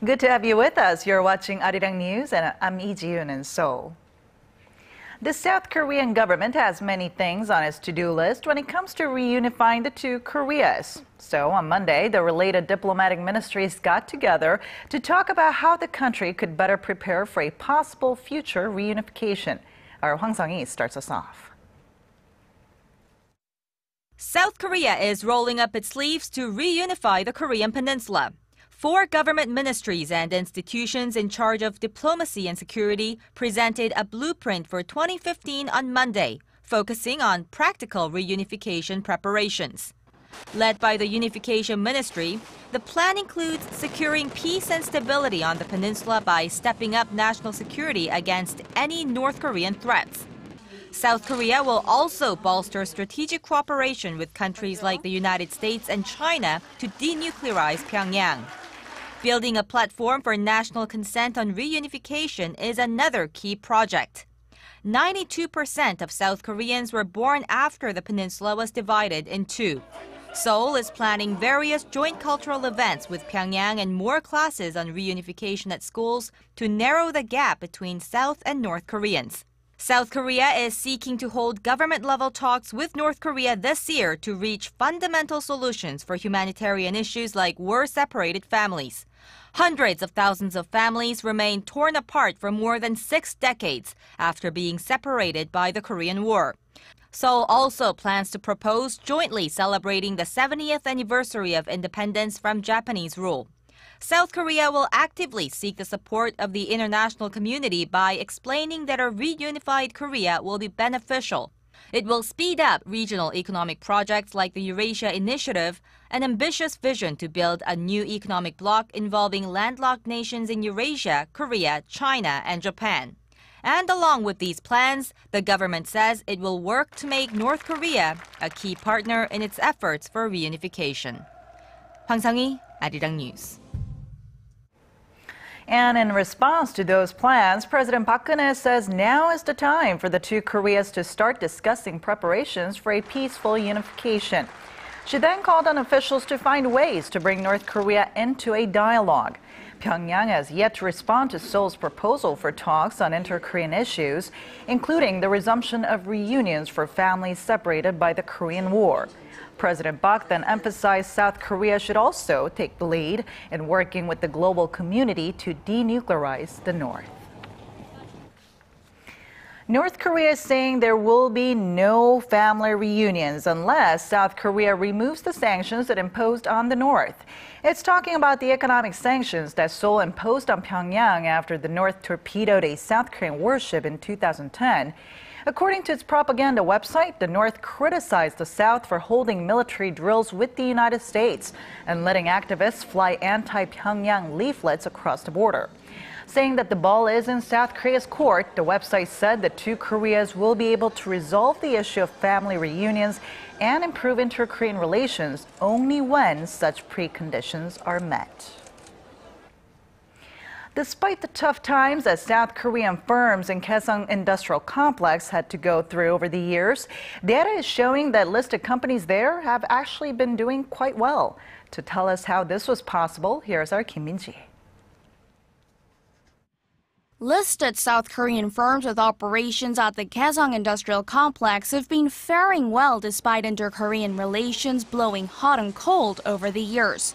Good to have you with us. You're watching ARIRANG News, and I'm Ji-yoon in Seoul. The South Korean government has many things on its to-do list when it comes to reunifying the two Koreas. So on Monday, the related diplomatic ministries got together to talk about how the country could better prepare for a possible future reunification. Our Hwang Sung-hee starts us off. South Korea is rolling up its sleeves to reunify the Korean peninsula. 4 government ministries and institutions in charge of diplomacy and security presented a blueprint for 2015 on Monday, focusing on practical reunification preparations. Led by the Unification Ministry, the plan includes securing peace and stability on the peninsula by stepping up national security against any North Korean threats. South Korea will also bolster strategic cooperation with countries like the United States and China to denuclearize Pyongyang. Building a platform for national consent on reunification is another key project. 92% of South Koreans were born after the peninsula was divided in two. Seoul is planning various joint cultural events with Pyongyang and more classes on reunification at schools to narrow the gap between South and North Koreans. South Korea is seeking to hold government-level talks with North Korea this year to reach fundamental solutions for humanitarian issues like war-separated families. Hundreds of thousands of families remain torn apart for more than 6 decades after being separated by the Korean War. Seoul also plans to propose jointly celebrating the 70th anniversary of independence from Japanese rule. South Korea will actively seek the support of the international community by explaining that a reunified Korea will be beneficial. It will speed up regional economic projects like the Eurasia Initiative, an ambitious vision to build a new economic bloc involving landlocked nations in Eurasia, Korea, China, and Japan. And along with these plans, the government says it will work to make North Korea a key partner in its efforts for reunification. Hwang Sung-hee, ARIRANG News. And in response to those plans, President Park Geun-hye says now is the time for the two Koreas to start discussing preparations for a peaceful unification. She then called on officials to find ways to bring North Korea into a dialogue. Pyongyang has yet to respond to Seoul's proposal for talks on inter-Korean issues, including the resumption of reunions for families separated by the Korean War. President Park then emphasized South Korea should also take the lead in working with the global community to denuclearize the North. North Korea is saying there will be no family reunions unless South Korea removes the sanctions it imposed on the North. It's talking about the economic sanctions that Seoul imposed on Pyongyang after the North torpedoed a South Korean warship in 2010. According to its propaganda website, the North criticized the South for holding military drills with the United States and letting activists fly anti-Pyongyang leaflets across the border. Saying that the ball is in South Korea's court, the website said the two Koreas will be able to resolve the issue of family reunions and improve inter-Korean relations only when such preconditions are met. Despite the tough times that South Korean firms in Kaesong industrial complex had to go through over the years, data is showing that listed companies there have actually been doing quite well. To tell us how this was possible, here's our Kim Min-ji. Listed South Korean firms with operations at the Kaesong industrial complex have been faring well despite inter-Korean relations blowing hot and cold over the years.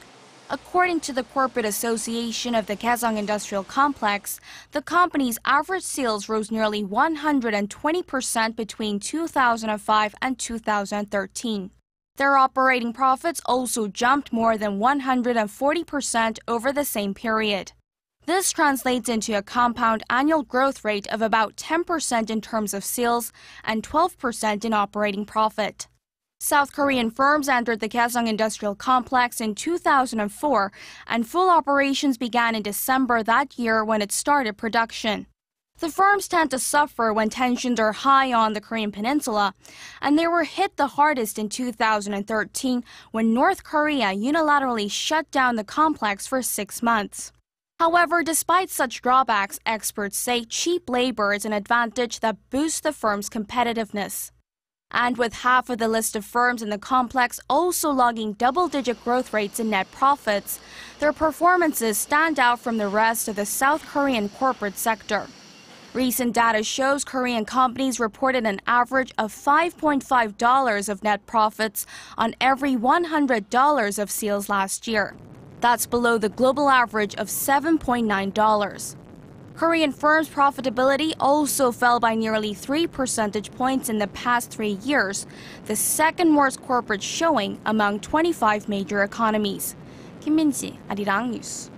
According to the Corporate Association of the Kaesong Industrial Complex, the company's average sales rose nearly 120% between 2005 and 2013. Their operating profits also jumped more than 140% over the same period. This translates into a compound annual growth rate of about 10% in terms of sales and 12% in operating profit. South Korean firms entered the Kaesong Industrial Complex in 2004, and full operations began in December that year when it started production. The firms tend to suffer when tensions are high on the Korean peninsula, and they were hit the hardest in 2013 when North Korea unilaterally shut down the complex for 6 months. However, despite such drawbacks, experts say cheap labor is an advantage that boosts the firm's competitiveness. And with half of the list of firms in the complex also logging double-digit growth rates in net profits, their performances stand out from the rest of the South Korean corporate sector. Recent data shows Korean companies reported an average of $5.5 of net profits on every $100 of sales last year. That's below the global average of $7.9. Korean firms' profitability also fell by nearly 3 percentage points in the past 3 years, the second worst corporate showing among 25 major economies. Kim Min-ji, ARIRANG News.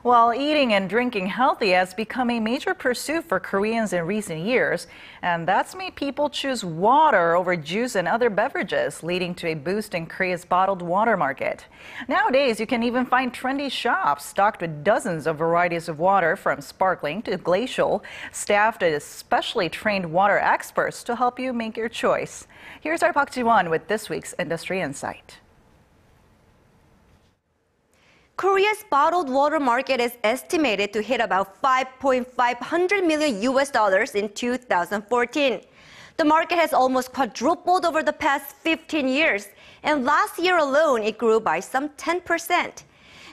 While eating and drinking healthy has become a major pursuit for Koreans in recent years, and that's made people choose water over juice and other beverages, leading to a boost in Korea's bottled water market. Nowadays, you can even find trendy shops stocked with dozens of varieties of water, from sparkling to glacial, staffed with specially trained water experts to help you make your choice. Here's our Park Ji-won with this week's Industry Insight. Korea's bottled water market is estimated to hit about $5.5 million in 2014. The market has almost quadrupled over the past 15 years, and last year alone it grew by some 10%.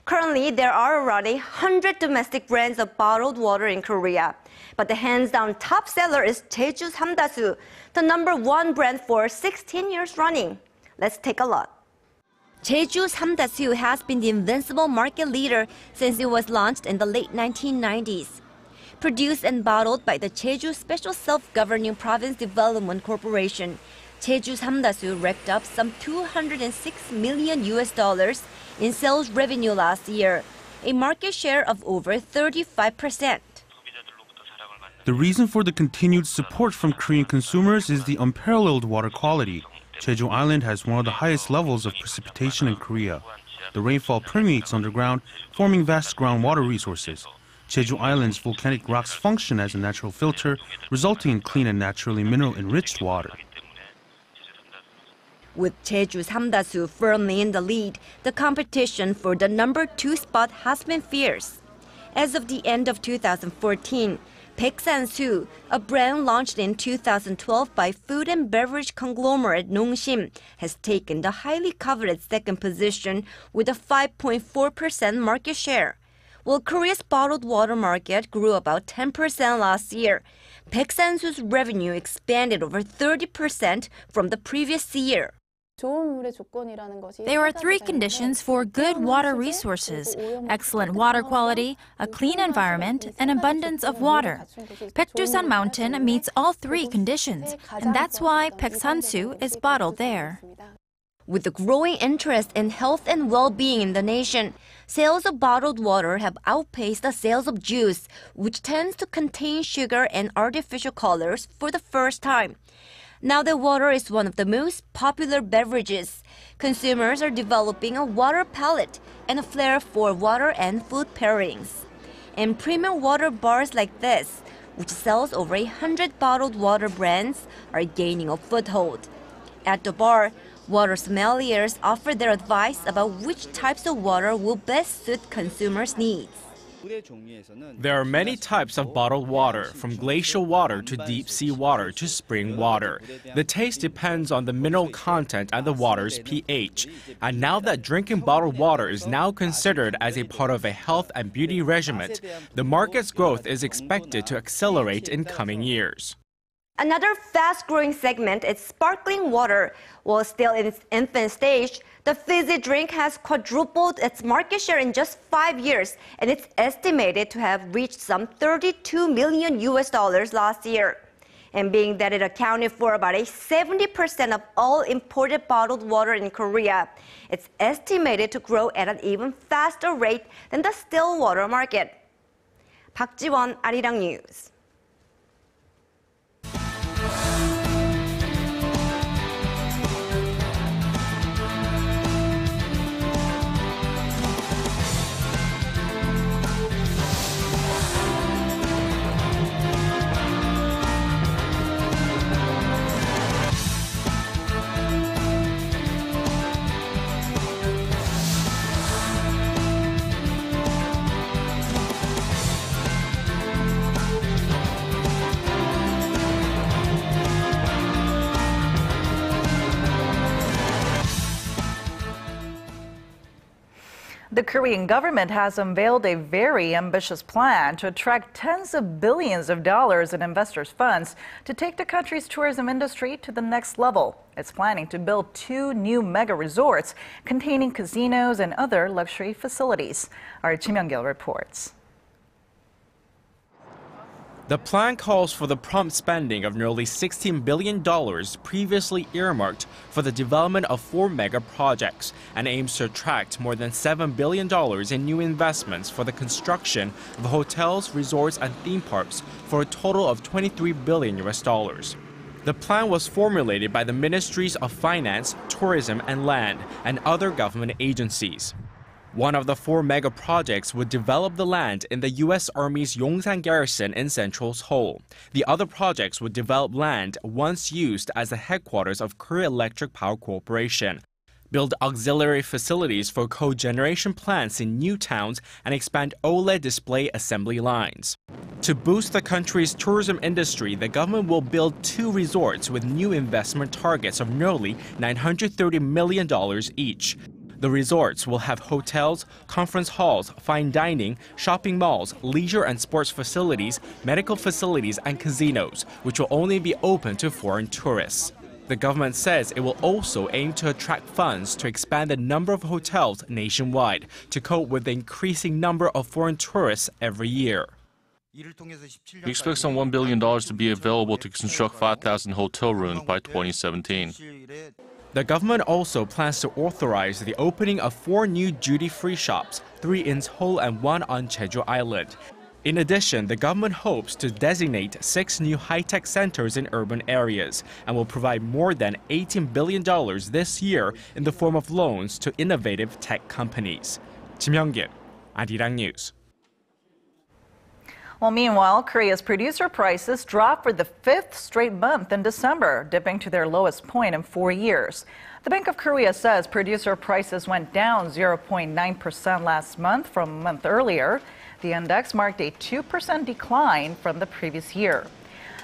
Currently, there are around 100 domestic brands of bottled water in Korea. But the hands-down top seller is Jeju's Hamdasu, the #1 brand for 16 years running. Let's take a look. Jeju's Hamdasu has been the invincible market leader since it was launched in the late 1990s. Produced and bottled by the Jeju Special Self-Governing Province Development Corporation, Jeju's Hamdasu racked up some $206 million in sales revenue last year, a market share of over 35%. The reason for the continued support from Korean consumers is the unparalleled water quality. Jeju Island has one of the highest levels of precipitation in Korea. The rainfall permeates underground, forming vast groundwater resources. Jeju Island's volcanic rocks function as a natural filter, resulting in clean and naturally mineral-enriched water. With Jeju's Hamdasu firmly in the lead, the competition for the #2 spot has been fierce. As of the end of 2014, Baeksansu, a brand launched in 2012 by food and beverage conglomerate Nongsim, has taken the highly coveted second position with a 5.4% market share. While Korea's bottled water market grew about 10% last year, Baeksansu's revenue expanded over 30% from the previous year. There are 3 conditions for good water resources: excellent water quality, a clean environment, and abundance of water. Baekdusan Mountain meets all 3 conditions, and that's why Baeksansu is bottled there. With the growing interest in health and well-being in the nation, sales of bottled water have outpaced the sales of juice, which tends to contain sugar and artificial colors, for the first time. Now that water is one of the most popular beverages, consumers are developing a water palate and a flair for water and food pairings. And premium water bars like this, which sells over 100 bottled water brands, are gaining a foothold. At the bar, water sommeliers offer their advice about which types of water will best suit consumers' needs. There are many types of bottled water, from glacial water to deep sea water to spring water. The taste depends on the mineral content and the water's pH. And now that drinking bottled water is now considered as a part of a health and beauty regimen, the market's growth is expected to accelerate in coming years. Another fast-growing segment is sparkling water. While still in its infant stage, the fizzy drink has quadrupled its market share in just 5 years, and it's estimated to have reached some $32 million last year. And being that it accounted for about 70% of all imported bottled water in Korea, it's estimated to grow at an even faster rate than the still water market. Park Ji-won, ARIRANG News. The Korean government has unveiled a very ambitious plan to attract tens of billions of dollars in investors' funds to take the country's tourism industry to the next level. It's planning to build 2 new mega resorts containing casinos and other luxury facilities. Our Ji Yoon reports. The plan calls for the prompt spending of nearly $16 billion previously earmarked for the development of 4 mega projects and aims to attract more than $7 billion in new investments for the construction of hotels, resorts, and theme parks for a total of $23 billion. The plan was formulated by the ministries of Finance, Tourism, and Land and other government agencies. One of the 4 mega projects would develop the land in the U.S. Army's Yongsan garrison in central Seoul. The other projects would develop land once used as the headquarters of Korea Electric Power Corporation, build auxiliary facilities for cogeneration plants in new towns, and expand OLED display assembly lines. To boost the country's tourism industry, the government will build 2 resorts with new investment targets of nearly $930 million each. The resorts will have hotels, conference halls, fine dining, shopping malls, leisure and sports facilities, medical facilities, and casinos, which will only be open to foreign tourists. The government says it will also aim to attract funds to expand the number of hotels nationwide to cope with the increasing number of foreign tourists every year. We expect some $1 billion to be available to construct 5,000 hotel rooms by 2017. The government also plans to authorize the opening of 4 new duty-free shops, 3 in Seoul and 1 on Jeju Island. In addition, the government hopes to designate 6 new high-tech centers in urban areas and will provide more than $18 billion this year in the form of loans to innovative tech companies. Ji Yoon, ARIRANG News. Well, meanwhile, Korea's producer prices dropped for the 5th straight month in December, dipping to their lowest point in 4 years. The Bank of Korea says producer prices went down 0.9% last month from a month earlier. The index marked a 2% decline from the previous year.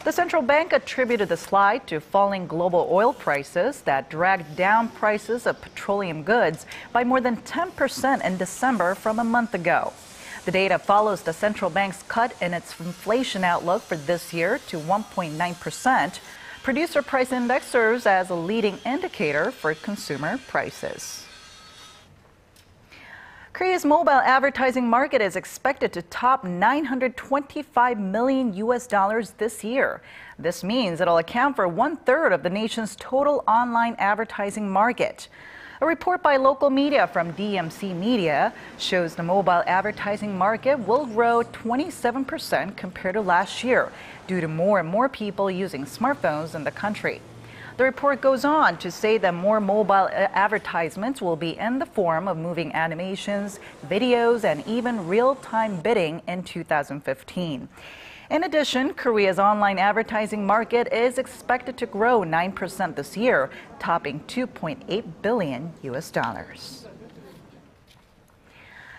The central bank attributed the slide to falling global oil prices that dragged down prices of petroleum goods by more than 10% in December from a month ago. The data follows the central bank's cut in its inflation outlook for this year to 1.9%. Producer price index serves as a leading indicator for consumer prices. Korea's mobile advertising market is expected to top $925 million this year. This means it'll account for 1/3 of the nation's total online advertising market. A report by local media from DMC Media shows the mobile advertising market will grow 27% compared to last year due to more and more people using smartphones in the country. The report goes on to say that more mobile advertisements will be in the form of moving animations, videos, and even real-time bidding in 2015. In addition, Korea's online advertising market is expected to grow 9% this year, topping $2.8 billion.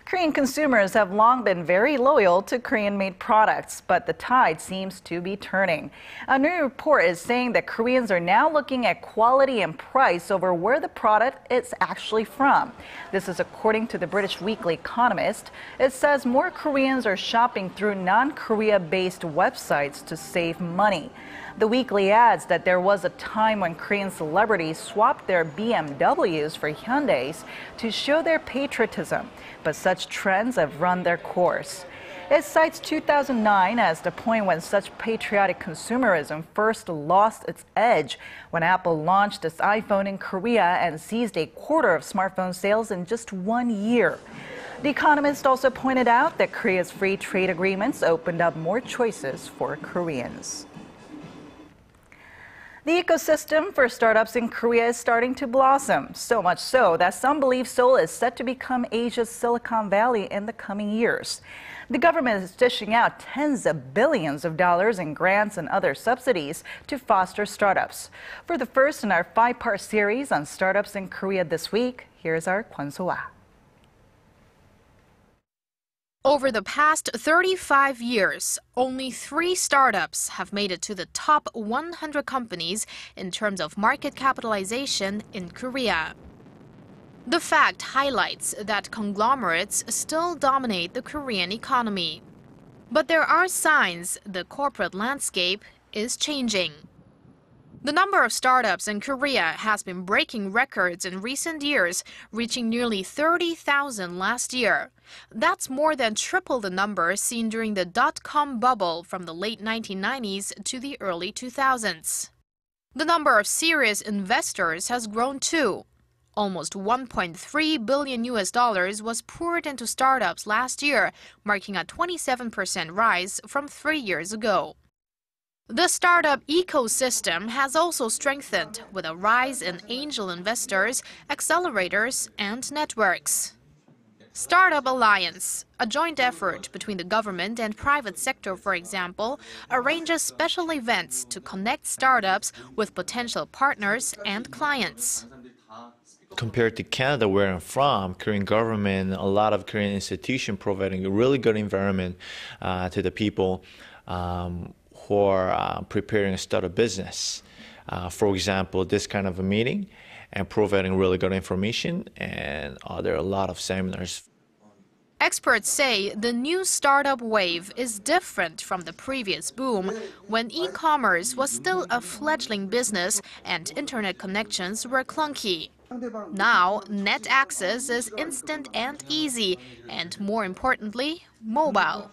Korean consumers have long been very loyal to Korean-made products, but the tide seems to be turning. A new report is saying that Koreans are now looking at quality and price over where the product is actually from. This is according to the British Weekly Economist. It says more Koreans are shopping through non-Korea-based websites to save money. The Weekly adds that there was a time when Korean celebrities swapped their BMWs for Hyundais to show their patriotism, but such trends have run their course. It cites 2009 as the point when such patriotic consumerism first lost its edge, when Apple launched its iPhone in Korea and seized 1/4 of smartphone sales in just 1 year. The Economist also pointed out that Korea's free trade agreements opened up more choices for Koreans. The ecosystem for startups in Korea is starting to blossom, so much so that some believe Seoul is set to become Asia's Silicon Valley in the coming years. The government is dishing out tens of billions of dollars in grants and other subsidies to foster startups. For the first in our 5-part series on startups in Korea this week, here's our Kwon So-ah. Over the past 35 years, only 3 startups have made it to the top 100 companies in terms of market capitalization in Korea. The fact highlights that conglomerates still dominate the Korean economy. But there are signs the corporate landscape is changing. The number of startups in Korea has been breaking records in recent years, reaching nearly 30,000 last year. That's more than triple the number seen during the dot-com bubble from the late 1990s to the early 2000s. The number of serious investors has grown too. Almost $1.3 billion was poured into startups last year, marking a 27% rise from 3 years ago. The startup ecosystem has also strengthened with a rise in angel investors, accelerators, and networks. Startup Alliance, a joint effort between the government and private sector, for example, arranges special events to connect startups with potential partners and clients. Compared to Canada, where I'm from, Korean government, a lot of Korean institutions providing a really good environment to the people who are preparing to start a business. For example, this kind of a meeting and providing really good information, and there are a lot of seminars. Experts say the new startup wave is different from the previous boom, when e-commerce was still a fledgling business and internet connections were clunky. Now, net access is instant and easy, and more importantly, mobile.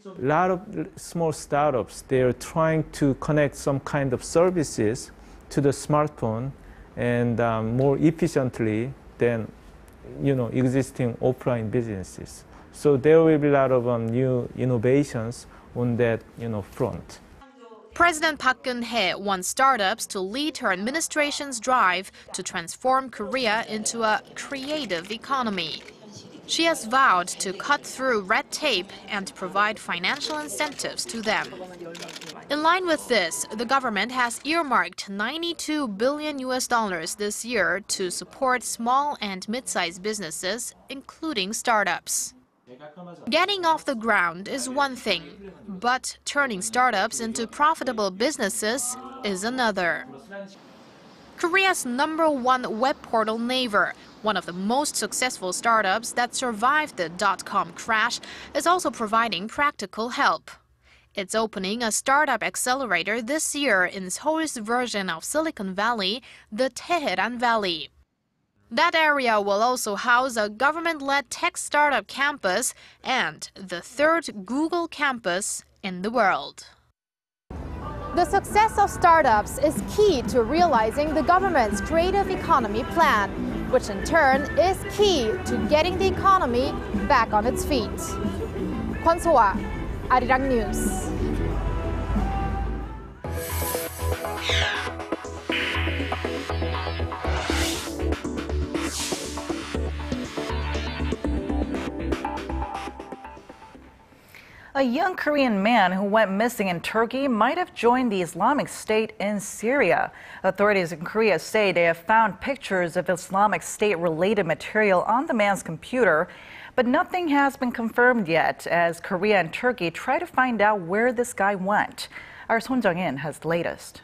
A lot of small startups, they're trying to connect some kind of services to the smartphone and more efficiently than existing offline businesses. So there will be a lot of new innovations on that front. President Park Geun-hye wants startups to lead her administration's drive to transform Korea into a creative economy. She has vowed to cut through red tape and provide financial incentives to them. In line with this, the government has earmarked $92 billion this year to support small and mid-sized businesses, including startups. Getting off the ground is one thing, but turning startups into profitable businesses is another. Korea's #1 web portal Naver, one of the most successful startups that survived the dot-com crash, is also providing practical help. It's opening a startup accelerator this year in Seoul's version of Silicon Valley, the Taeheran Valley. That area will also house a government-led tech startup campus and the third Google campus in the world. The success of startups is key to realizing the government's creative economy plan, which in turn is key to getting the economy back on its feet. Kwon-soa, ARIRANG News. A young Korean man who went missing in Turkey might have joined the Islamic State in Syria. Authorities in Korea say they have found pictures of Islamic State-related material on the man's computer, but nothing has been confirmed yet as Korea and Turkey try to find out where this guy went. Our Son Jung-in has the latest.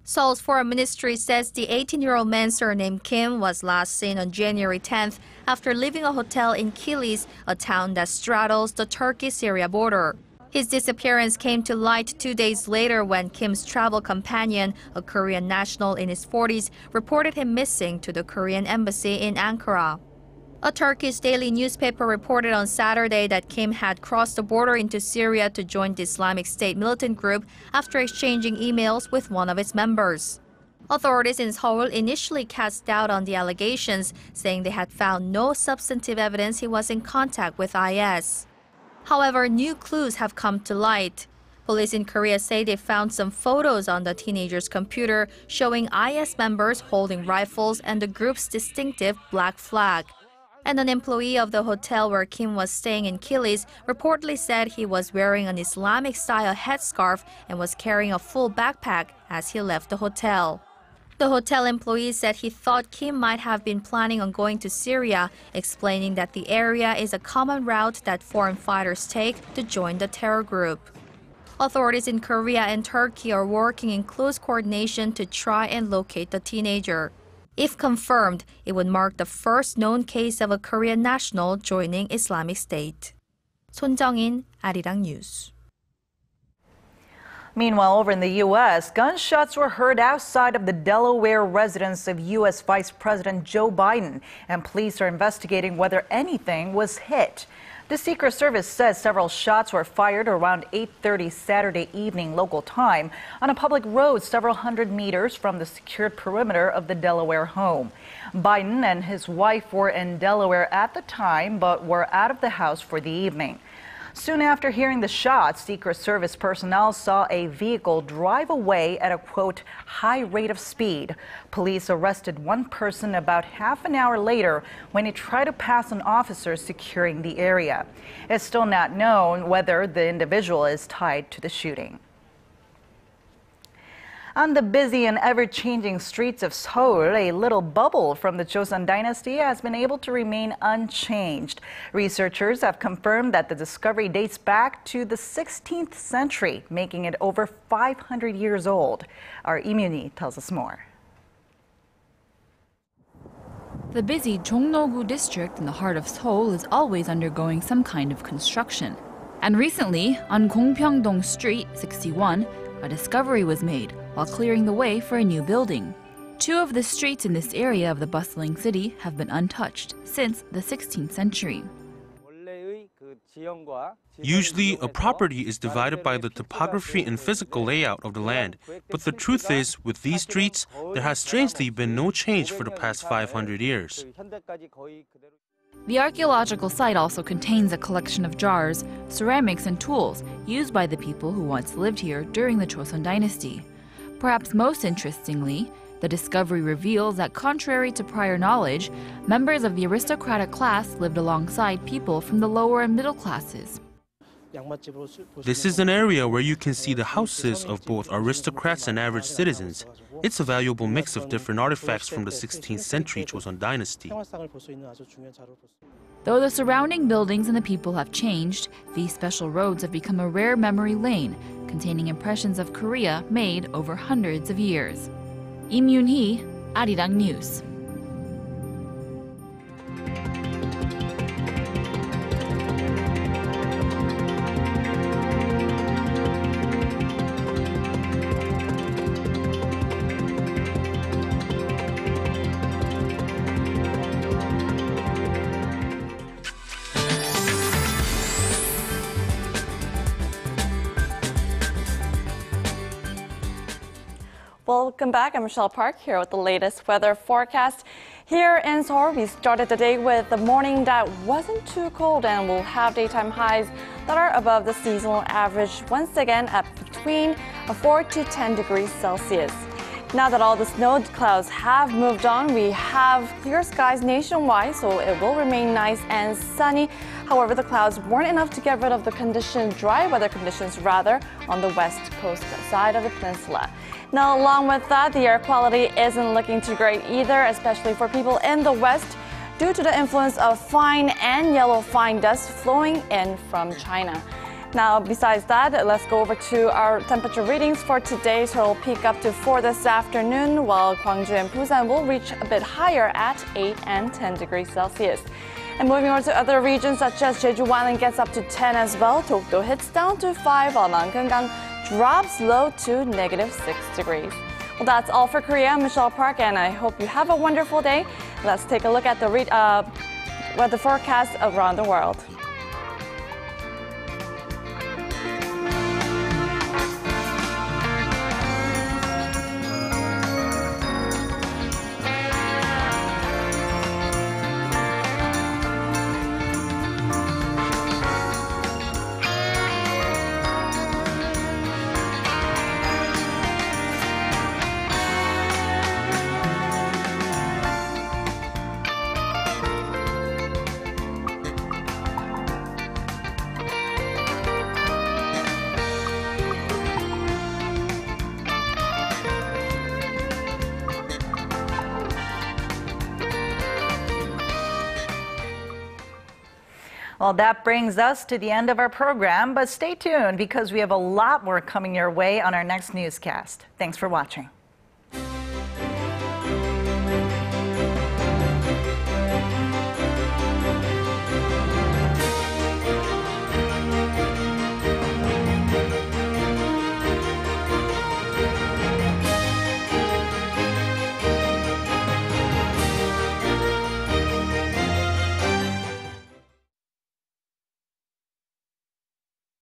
Seoul's foreign ministry says the 18-year-old man surnamed Kim was last seen on January 10th after leaving a hotel in Kilis, a town that straddles the Turkey-Syria border. His disappearance came to light 2 days later when Kim's travel companion, a Korean national in his 40s, reported him missing to the Korean embassy in Ankara. A Turkish daily newspaper reported on Saturday that Kim had crossed the border into Syria to join the Islamic State militant group after exchanging emails with one of its members. Authorities in Seoul initially cast doubt on the allegations, saying they had found no substantive evidence he was in contact with IS. However, new clues have come to light. Police in Korea say they found some photos on the teenager's computer showing IS members holding rifles and the group's distinctive black flag. And an employee of the hotel where Kim was staying in Kilis reportedly said he was wearing an Islamic-style headscarf and was carrying a full backpack as he left the hotel. The hotel employee said he thought Kim might have been planning on going to Syria, explaining that the area is a common route that foreign fighters take to join the terror group. Authorities in Korea and Turkey are working in close coordination to try and locate the teenager. If confirmed, it would mark the first known case of a Korean national joining Islamic State. 손정인, ARIRANG News. Meanwhile, over in the U.S., gunshots were heard outside of the Delaware residence of U.S. Vice President Joe Biden, and police are investigating whether anything was hit. The Secret Service says several shots were fired around 8:30 Saturday evening local time on a public road several hundred meters from the secured perimeter of the Delaware home. Biden and his wife were in Delaware at the time, but were out of the house for the evening. Soon after hearing the shots, Secret Service personnel saw a vehicle drive away at a, quote, high rate of speed. Police arrested one person about half an hour later when he tried to pass an officer securing the area. It's still not known whether the individual is tied to the shooting. On the busy and ever-changing streets of Seoul, a little bubble from the Chosun dynasty has been able to remain unchanged. Researchers have confirmed that the discovery dates back to the 16th century, making it over 500 years old. Our Imuni tells us more. The busy Jongno-gu district in the heart of Seoul is always undergoing some kind of construction. And recently, on Gongpyeongdong Street 61, a discovery was made while clearing the way for a new building. Two of the streets in this area of the bustling city have been untouched since the 16th century. Usually, a property is divided by the topography and physical layout of the land. But the truth is, with these streets, there has strangely been no change for the past 500 years. The archaeological site also contains a collection of jars, ceramics, and tools used by the people who once lived here during the Chosun dynasty. Perhaps most interestingly, the discovery reveals that contrary to prior knowledge, members of the aristocratic class lived alongside people from the lower and middle classes. This is an area where you can see the houses of both aristocrats and average citizens. It's a valuable mix of different artifacts from the 16th century Chosun dynasty. Though the surrounding buildings and the people have changed, these special roads have become a rare memory lane containing impressions of Korea made over hundreds of years. Im Yoon-hee, ARIRANG News. Welcome back. I'm Michelle Park here with the latest weather forecast. Here in Seoul, we started the day with a morning that wasn't too cold and we'll have daytime highs that are above the seasonal average once again at between 4 to 10 degrees Celsius. Now that all the snow clouds have moved on, we have clear skies nationwide, so it will remain nice and sunny. However, the clouds weren't enough to get rid of the dry weather conditions rather, on the west coast side of the peninsula. Now, along with that, the air quality isn't looking too great either, especially for people in the west, due to the influence of fine and yellow fine dust flowing in from China. Now, besides that, let's go over to our temperature readings for today. So it'll peak up to 4 this afternoon, while Gwangju and Busan will reach a bit higher at 8 and 10 degrees Celsius. And moving on to other regions such as Jeju Island gets up to 10 as well. Dokdo hits down to 5, while Namgyeongan drops low to -6 degrees. Well, that's all for Korea. I'm Michelle Park, and I hope you have a wonderful day. Let's take a look at the weather forecast around the world. Well, that brings us to the end of our program, but stay tuned because we have a lot more coming your way on our next newscast. Thanks for watching.